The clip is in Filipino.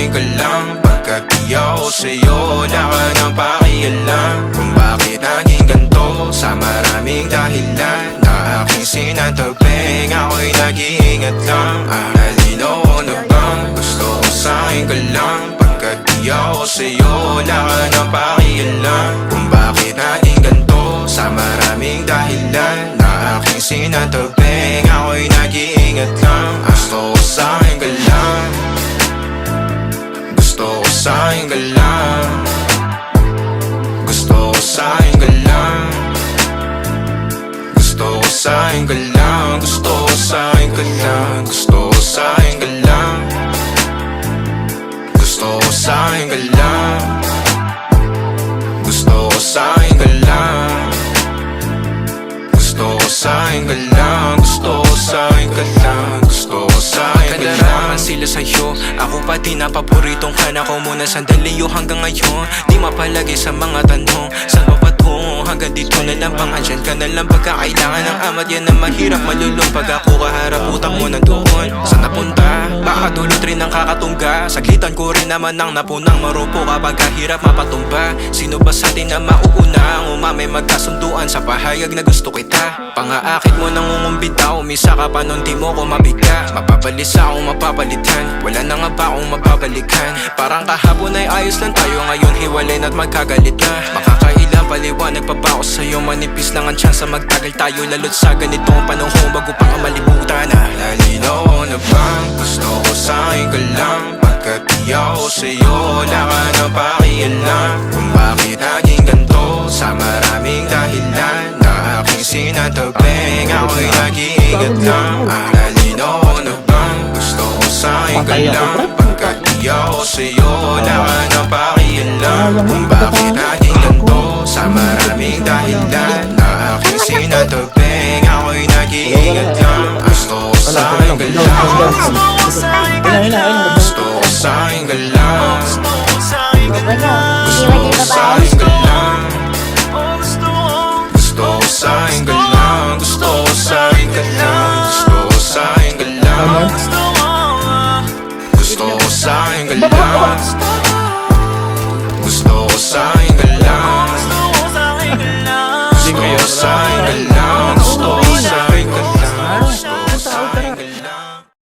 sa'kin ka lang. Pagkat di ako sa'yo, wala ka nang pakialam. Kung bakit naging ganito, sa maraming dahilan na aking sinantabing, ako'y nag-iingat lang. Nalinaw na bang gusto ko sa'kin ka lang. Pagkat di ako sa'yo, wala ka nang pakialam. Kung bakit naging ganito, sa maraming dahilan na aking sinantabing, ako'y nag-iingat lang. Gusto ko sa'kin ka lang. Gusto ko sa'kin ka lang. Gusto ko sa'kin ka lang. Gusto ko sa'kin ka lang. Gusto ko sa'kin ka lang. Gusto ko sa'kin ka lang. Gusto ko sa'kin ka lang. Gusto ko sa'kin ka lang. Gusto ko sa'kin ka lang. Gusto ko sa'kin ka lang. Gusto ko sa'kin ka lang. Sila sa'yo, ako pati na paboritong ka na ko muna sandali o hanggang ngayon. Di mapalagi sa mga tanong, saan ba patungo? Hanggang dito na lang bang andyan ka na lang pagkakailangan ng amat? Yan ang mahirap malulong pag ako kaharap, utang mo nandoon. Saan napunta? Baka dulot rin ang kakatungga. Saglitan ko rin naman ang napunang marupo kapag kahirap mapatumba. Sino ba sa atin na mauuna ang umamay magkasunduan sa pahayag na gusto kita? Pangaakit mo nangungumbita, umisa ka pa nun di mo ko mabigla. Mapabalisa akong mapapalitan, wala na nga ba akong mapabalikan? Parang kahapon ay ayos lang tayo, ngayon hiwalay na't magkagalit na. Makakailang paliwanag pa ba ako sa'yo? Manipis lang ang tsansa magtagal tayo, lalo't sa ganitong panahon bago pa ka malibutan na. Nalinaw na bang gusto ko sa'kin ka lang. Pagkat di ako sa'yo, wala ka nang pakialam. Kung bakit naging ganito, sa maraming dahilan na aking sinantabing, ako'y nag-iingat lang. Nalinaw na bang gusto ko sa'kin ka lang. Pagkat di ako sa'yo, wala ka nang pakialam. Kung bakit naging ganito, sa maraming dahilan na aking sinantabing, ako'y nag-iingat lang. Gusto ko sa'kin ka lang. Gusto ko sa'kin ka lang. Gusto ko sa'kin ka lang. Gusto ko sa'kin ka lang. Gusto ko sa'kin ka lang. Gusto ko sa'kin ka lang. Gusto ko sa'kin ka lang.